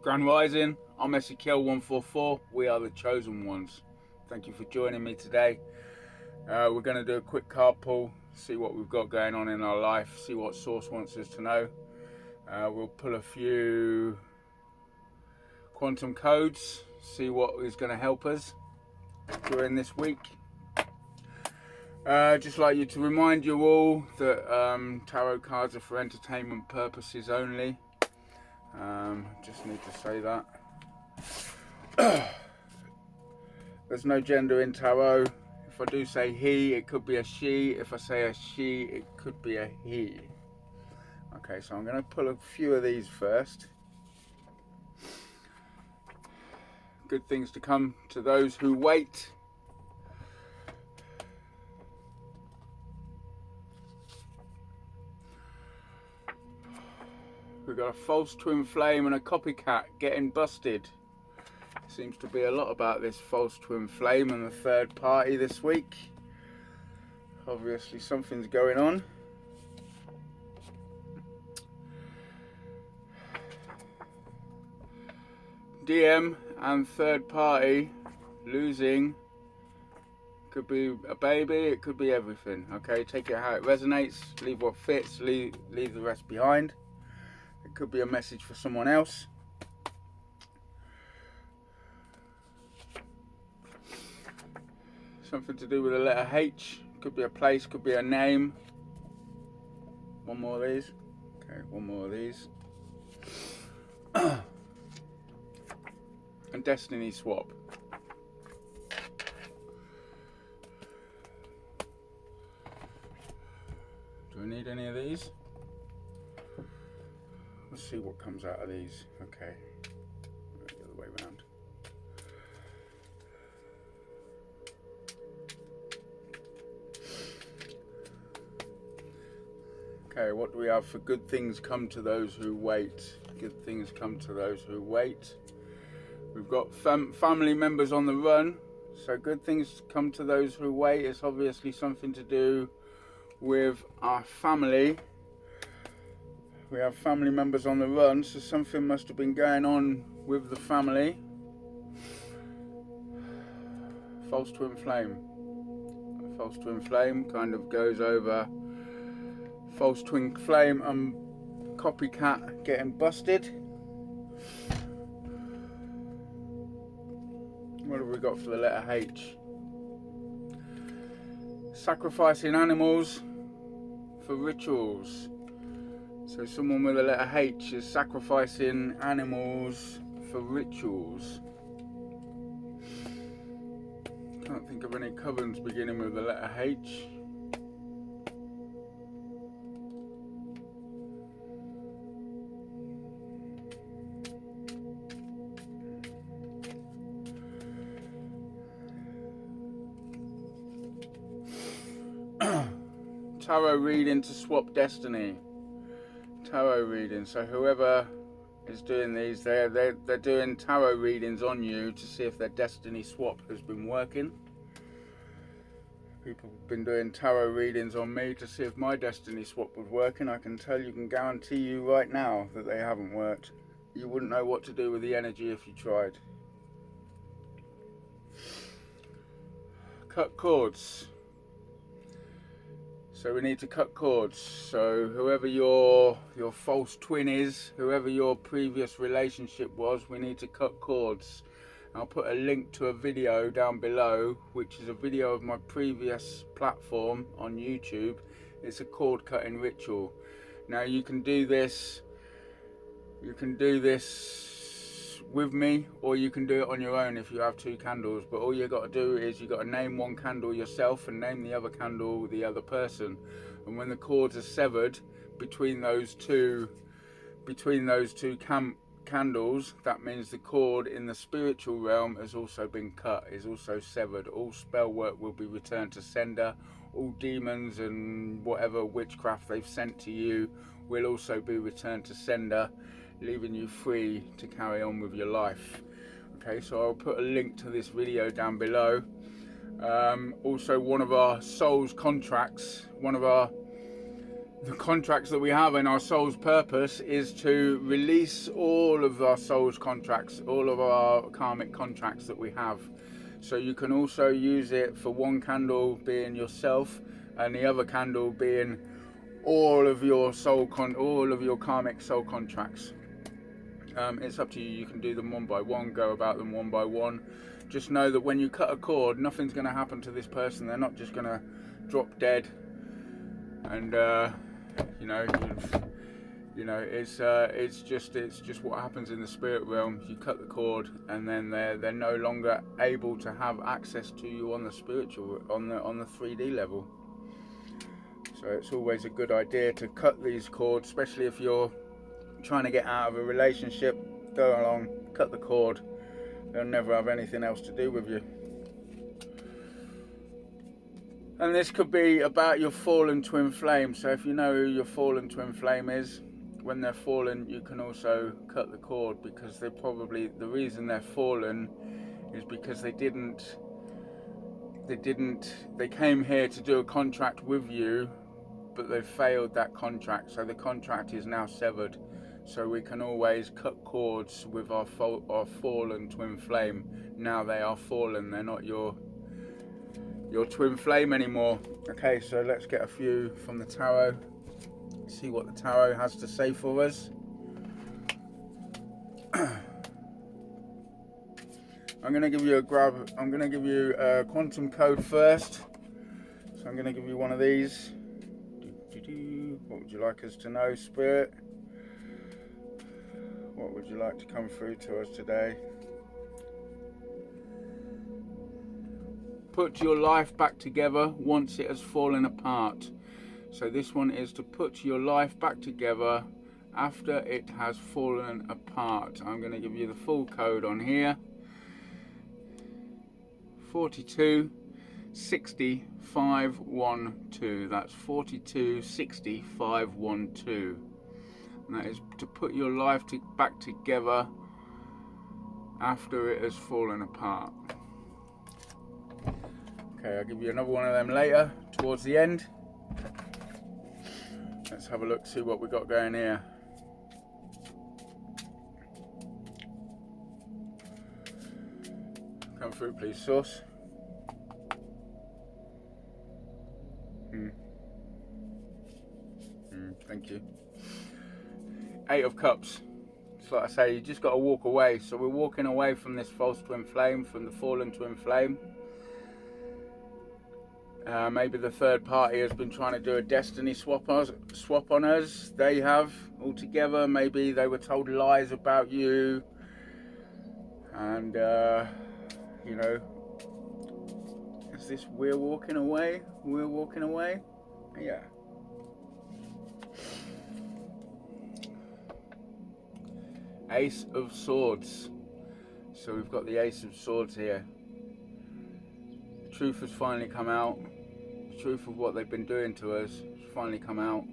Grand Rising, I'm Ezekiel144. We are the chosen ones. Thank you for joining me today. We're going to do a quick card pull, see what we've got going on in our life, see what Source wants us to know. We'll pull a few quantum codes, see what is going to help us during this week. Just like you to remind you all that tarot cards are for entertainment purposes only. Just need to say that. There's no gender in tarot. If I do say he, it could be a she. If I say a she, it could be a he. Okay, so I'm going to pull a few of these first. Good things to come to those who wait. We've got a false twin flame and a copycat getting busted. Seems to be a lot about this false twin flame and the third party this week. Obviously something's going on. DM and third party losing. Could be a baby, it could be everything. Okay, take it how it resonates, leave what fits, leave the rest behind. It could be a message for someone else. Something to do with the letter H. Could be a place, could be a name. One more of these. Okay, one more of these. And destiny swap. Do we need any of these? Let's see what comes out of these. Okay, the other way around. Okay, what do we have for good things come to those who wait? Good things come to those who wait. We've got family members on the run. So good things come to those who wait. It's obviously something to do with our family. We have family members on the run, so something must have been going on with the family. False twin flame. A false twin flame kind of goes over false twin flame and copycat getting busted. What have we got for the letter H? Sacrificing animals for rituals. So someone with a letter H is sacrificing animals for rituals. Can't think of any covens beginning with the letter H. Tarot reading to swap destiny. Tarot reading. So whoever is doing these, they're doing tarot readings on you to see if their destiny swap has been working. People have been doing tarot readings on me to see if my destiny swap was working. I can guarantee you right now that they haven't worked. You wouldn't know what to do with the energy if you tried. Cut cords. So we need to cut cords. So whoever your false twin is, whoever your previous relationship was, we need to cut cords. I'll put a link to a video down below, which is a video of my previous platform on YouTube. It's a cord cutting ritual. Now you can do this with me, or you can do it on your own if you have two candles, but all you got to do is you got to name one candle yourself and name the other candle the other person, and when the cords are severed between those two candles, that means the cord in the spiritual realm has also been cut, is also severed. All spell work will be returned to sender. All demons and whatever witchcraft they've sent to you will also be returned to sender, leaving you free to carry on with your life. Okay, so I'll put a link to this video down below. Also, one of our souls contracts, one of our the contracts that we have in our soul's purpose is to release all of our soul's contracts, all of our karmic contracts that we have. So you can also use it for one candle being yourself, and the other candle being all of your all of your karmic soul contracts. It's up to you. You can do them one by one, go about them one by one. Just know that when you cut a cord, nothing's going to happen to this person. They're not just going to drop dead. And it's just what happens in the spirit realm. You cut the cord, and then they're no longer able to have access to you on the spiritual, on the 3D level. So it's always a good idea to cut these cords, especially if you're trying to get out of a relationship. Go along, cut the cord. They'll never have anything else to do with you. And this could be about your fallen twin flame. So if you know who your fallen twin flame is, when they're fallen, you can also cut the cord, because the reason they're fallen is because they came here to do a contract with you, but they failed that contract. So the contract is now severed. So we can always cut cords with our fallen twin flame. Now they are fallen. They're not your twin flame anymore. Okay, so let's get a few from the tarot. See what the tarot has to say for us. I'm going to give you a quantum code first. So I'm going to give you one of these. What would you like us to know, Spirit? What would you like to come through to us today? Put your life back together once it has fallen apart. So this one is to put your life back together after it has fallen apart. I'm going to give you the full code on here. 42 60 512. That's 42 60 512. And that is to put your life back together after it has fallen apart. Okay, I'll give you another one of them later, towards the end. Let's have a look, see what we got going here. Come through, please, Source. Thank you. 8 of Cups. It's like I say, you just got to walk away. So we're walking away from this false twin flame, from the fallen twin flame. Maybe the third party has been trying to do a destiny swap on us. They have, altogether. Maybe they were told lies about you. And, is this we're walking away? We're walking away? Yeah. Ace of Swords. So we've got the Ace of Swords here. The truth has finally come out. The truth of what they've been doing to us has finally come out.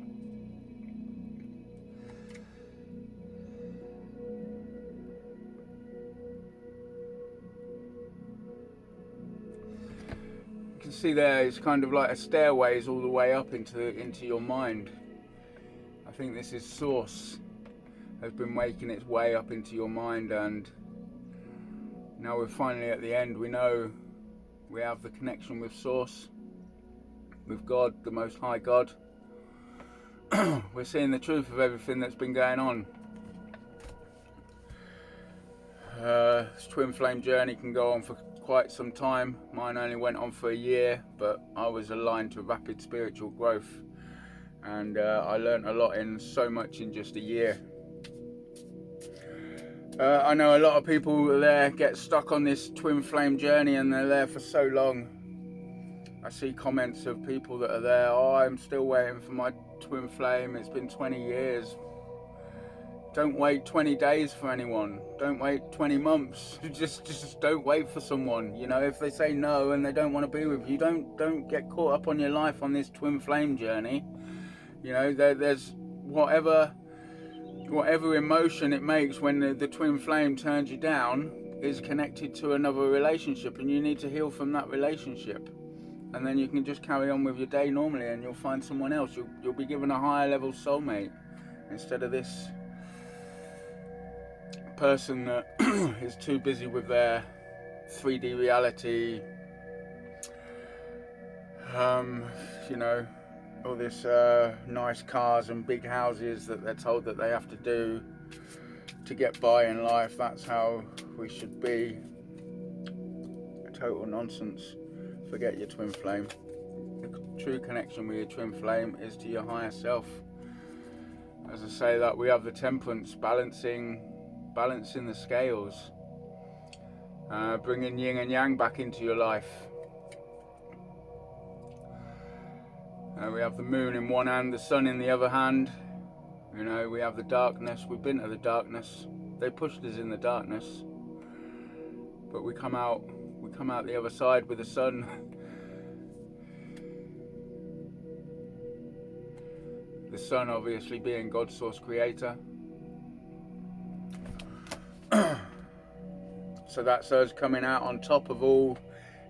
You can see there, it's kind of like a stairways all the way up into your mind. I think this is Source has been making its way up into your mind, and now we're finally at the end. We know we have the connection with Source, with God, the Most High God. We're seeing the truth of everything that's been going on. This twin flame journey can go on for quite some time. Mine only went on for a year, but I was aligned to rapid spiritual growth, and I learned a lot in so much in just a year. I know a lot of people there get stuck on this twin flame journey, and they're there for so long. I see comments of people that are there, oh, I'm still waiting for my twin flame, it's been 20 years. Don't wait 20 days for anyone. Don't wait 20 months. Just don't wait for someone. You know, if they say no and they don't want to be with you, don't get caught up on your life on this twin flame journey. You know, there's whatever emotion it makes when the twin flame turns you down is connected to another relationship, and you need to heal from that relationship. and then you can just carry on with your day normally, and you'll find someone else. You'll be given a higher level soulmate instead of this person that is too busy with their 3D reality, you know, all this nice cars and big houses that they're told that they have to do to get by in life. That's how we should be. Total nonsense. Forget your twin flame. The true connection with your twin flame is to your higher self. As I say that, we have the temperance, balancing the scales, bringing yin and yang back into your life. We have the moon in one hand, the sun in the other hand. You know, we have the darkness. We've been to the darkness. They pushed us in the darkness, but we come out the other side with the sun. The sun obviously being God's source creator. So that's us coming out on top of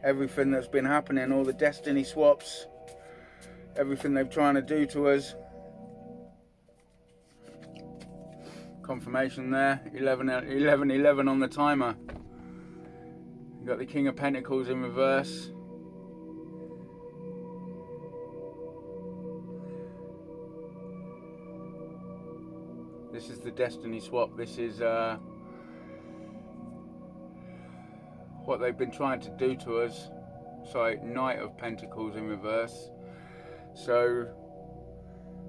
everything that's been happening, all the destiny swaps, everything they're trying to do to us. Confirmation there, 11 on the timer. You've got the King of Pentacles in reverse. This is the destiny swap. This is what they've been trying to do to us. Sorry, Knight of Pentacles in reverse. So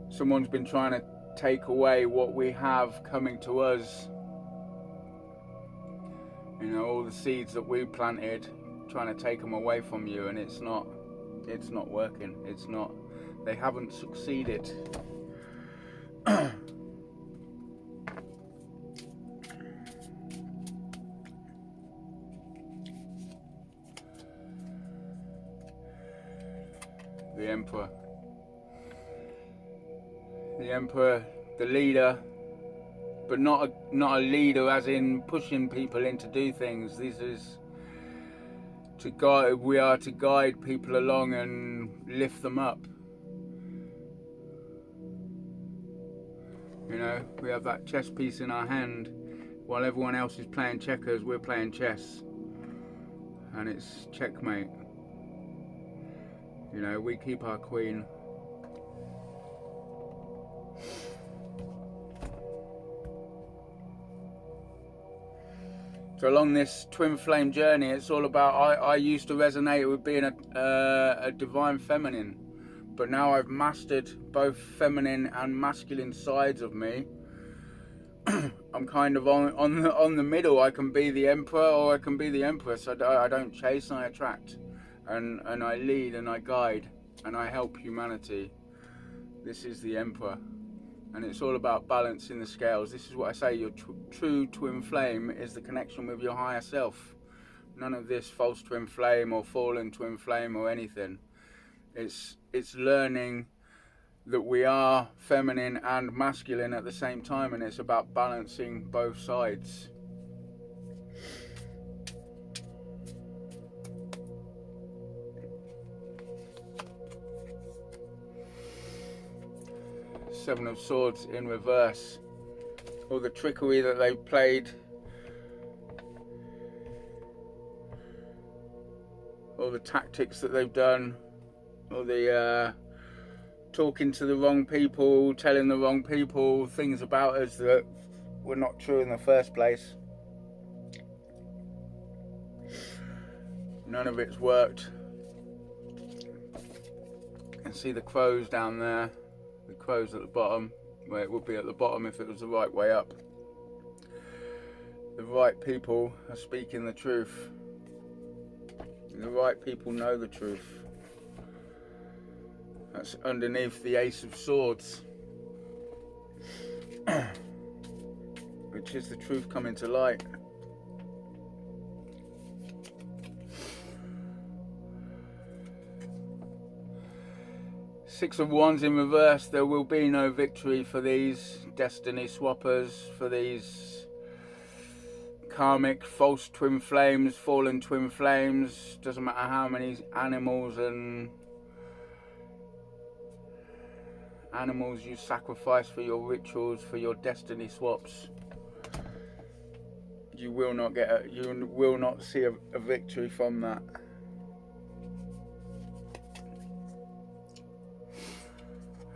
someone's been trying to take away what we have coming to us. You know, all the seeds that we planted, trying to take them away from you, and it's not working. It's not. They haven't succeeded. The Emperor. The Emperor, the leader, but not a leader as in pushing people in to do things. This is to guide. We are to guide people along and lift them up. You know, we have that chess piece in our hand. While everyone else is playing checkers, we're playing chess, and it's checkmate. You know, we keep our queen. So along this twin flame journey, it's all about, I used to resonate with being a divine feminine, but now I've mastered both feminine and masculine sides of me. I'm kind of on the middle. I can be the Emperor or I can be the Empress. I don't chase, I attract. And I lead and I guide and I help humanity. This is the Emperor, and it's all about balancing the scales. This is what I say, your true twin flame is the connection with your higher self. None of this false twin flame or fallen twin flame or anything. It's learning that we are feminine and masculine at the same time, and it's about balancing both sides. Seven of Swords in reverse. All the trickery that they played, all the tactics that they've done, all the talking to the wrong people, telling the wrong people things about us that were not true in the first place. None of it's worked. You can see the crows down there. The crows at the bottom, where it would be at the bottom if it was the right way up. The right people are speaking the truth. The right people know the truth. That's underneath the Ace of Swords, which is the truth coming to light. Six of Wands in reverse. There will be no victory for these destiny swappers, for these karmic, false twin flames, fallen twin flames, doesn't matter how many animals you sacrifice for your rituals, for your destiny swaps, you will not see a victory from that.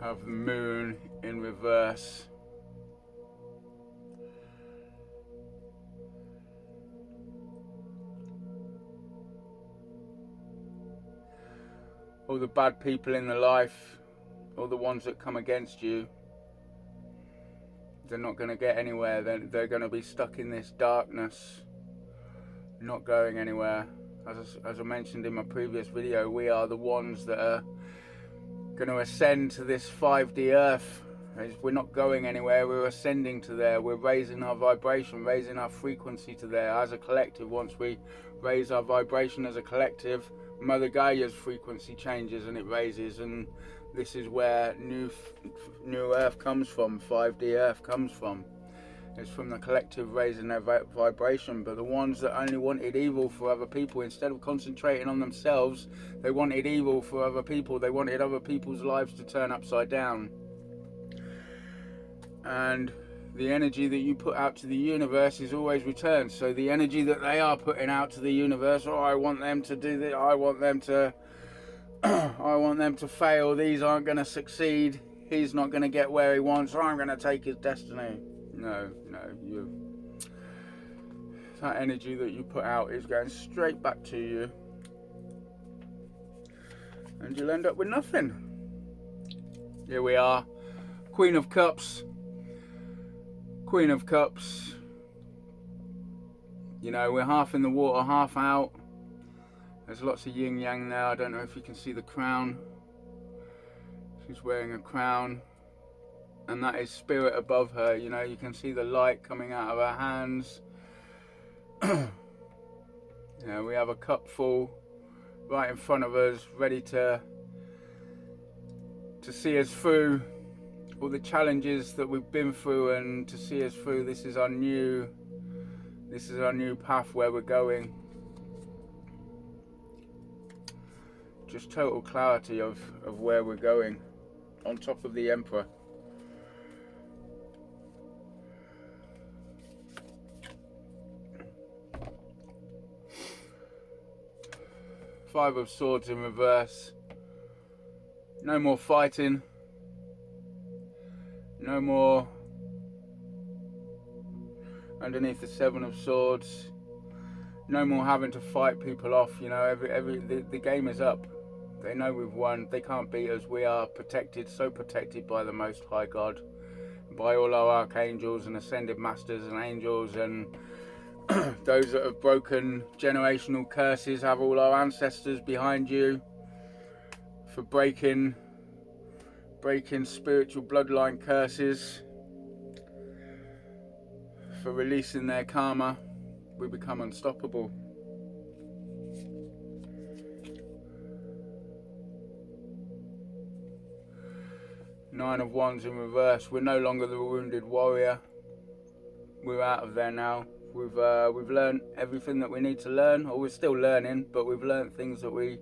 Have the moon in reverse. All the bad people in the life, all the ones that come against you, they're not going to get anywhere. They're going to be stuck in this darkness, not going anywhere. As I mentioned in my previous video, we are the ones that are going to ascend to this 5D earth. We're not going anywhere, we're ascending to there. We're raising our vibration, raising our frequency to there as a collective. Once we raise our vibration as a collective, Mother Gaia's frequency changes and it raises, and this is where new earth comes from, 5D earth comes from. It's from the collective raising their vibration. But the ones that only wanted evil for other people, instead of concentrating on themselves, they wanted evil for other people. They wanted other people's lives to turn upside down. And the energy that you put out to the universe is always returned. So the energy that they are putting out to the universe, oh, I want them to do this, I want them to I want them to fail, these aren't going to succeed, he's not going to get where he wants, or I'm going to take his destiny. No, that energy that you put out is going straight back to you, and you'll end up with nothing. Here we are, Queen of Cups. Queen of Cups. You know, we're half in the water, half out. There's lots of yin yang there. I don't know if you can see the crown. She's wearing a crown, and that is spirit above her. You know, you can see the light coming out of her hands. Yeah, we have a cup full right in front of us, ready to see us through all the challenges that we've been through, and to see us through. This is our new path where we're going. Just total clarity of where we're going, on top of the Emperor. Five of Swords in reverse. No more fighting. No more underneath the Seven of Swords. No more having to fight people off. You know, the game is up. They know we've won. They can't beat us. We are protected, so protected by the Most High God, by all our archangels and ascended masters and angels, and those that have broken generational curses have all our ancestors behind you for breaking spiritual bloodline curses, for releasing their karma. We become unstoppable. Nine of Wands in reverse. We're no longer the wounded warrior. We're out of there now. We've learned everything that we need to learn, or we're still learning, but we've learned things that we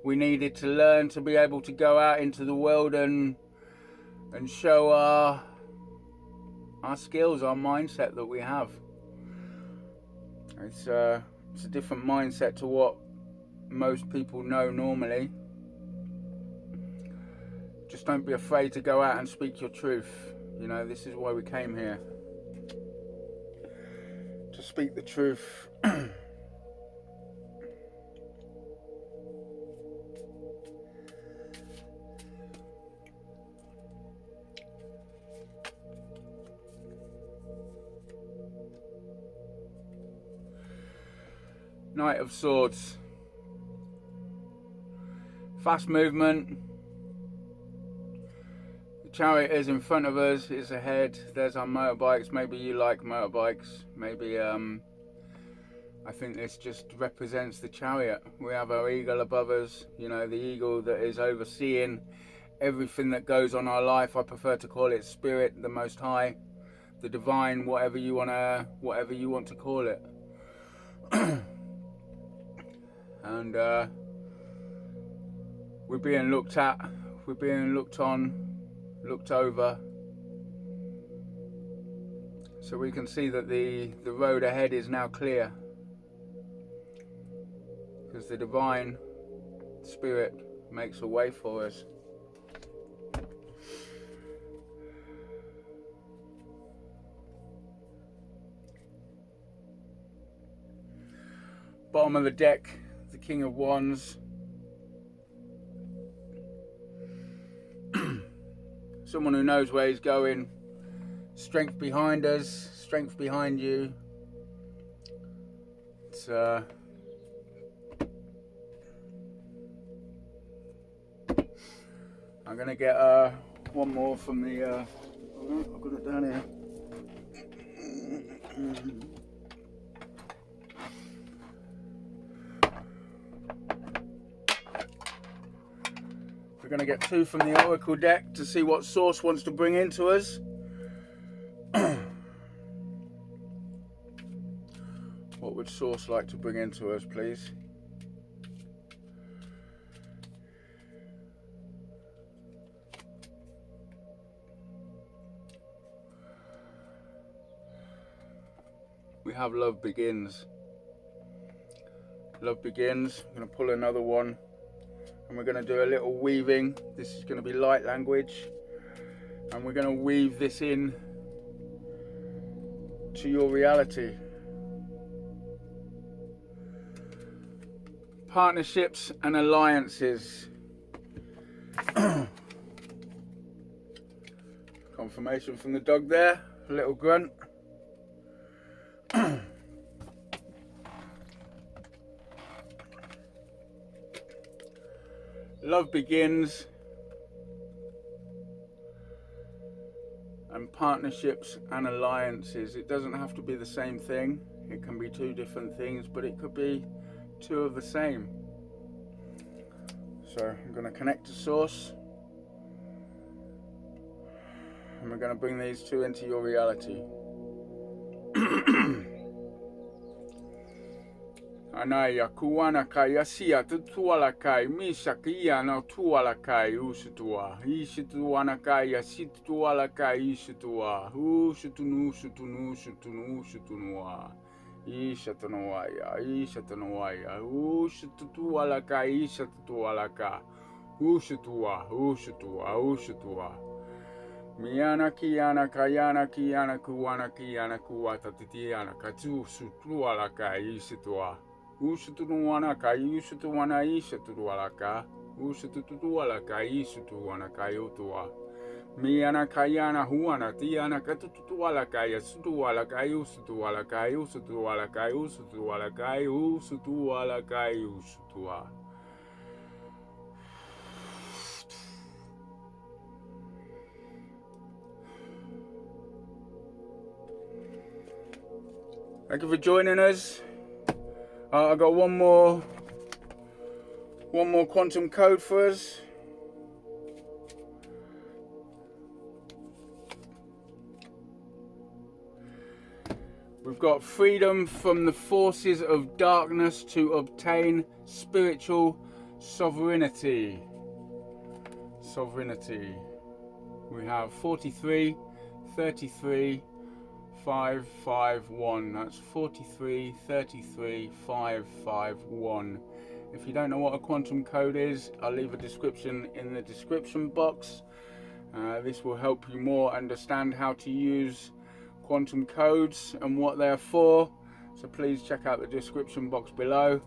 needed to learn to be able to go out into the world and show our skills, our mindset that we have. It's a different mindset to what most people know normally. Just don't be afraid to go out and speak your truth. You know, this is why we came here. To speak the truth. Knight of Swords. Fast movement. The chariot is in front of us, it's ahead. There's our motorbikes. Maybe you like motorbikes. Maybe I think this just represents the chariot. We have our eagle above us, you know, the eagle that is overseeing everything that goes on our life. I prefer to call it Spirit, the Most High, the divine, whatever you want to call it. And we're being looked at, we're being looked on, looked over, so we can see that the road ahead is now clear, because the divine spirit makes a way for us. Bottom of the deck, the King of Wands. Someone who knows where he's going. Strength behind us, strength behind you. It's I'm gonna get one more from the I've got it down here. We're going to get two from the Oracle deck to see what Source wants to bring into us. What would Source like to bring into us, please? We have Love Begins. Love Begins. I'm going to pull another one. And we're going to do a little weaving. This is going to be light language, and we're going to weave this in to your reality. Partnerships and alliances. Confirmation from the dog there, a little grunt. Love begins, and partnerships and alliances. It doesn't have to be the same thing. It can be two different things, but it could be two of the same. So I'm going to connect to Source, and we're going to bring these two into your reality. Anaya kuana kai asia tuala kai misa kia na tuala kai usutua isituana kai asituala kai isutua usutunu usutunu usutunu usutunua isatunuaya isatunuaya usutuala kai isatuala ka usutua usutua usutua Miana kiana kayana kiana kuana kiana kuata titiana katu sutuala kai isitua Usutuana kai usutuana isatualaka usututuala kai isutuana kai utua Miana kayana huana tiana katutuala kai sutuala kai usutuala kai usutuala kai usutuala kai usutuala kai usutua Thank you for joining us. I got one more quantum code for us. We've got freedom from the forces of darkness to obtain spiritual sovereignty. Sovereignty. We have 43, 33, 551. That's 43 33 551. If you don't know what a quantum code is, I'll leave a description in the description box. This will help you more understand how to use quantum codes and what they're for, so please check out the description box below.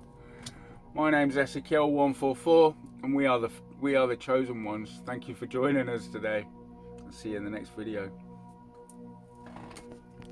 My name's Ezekiel144, and we are the chosen ones. Thank you for joining us today. I'll see you in the next video.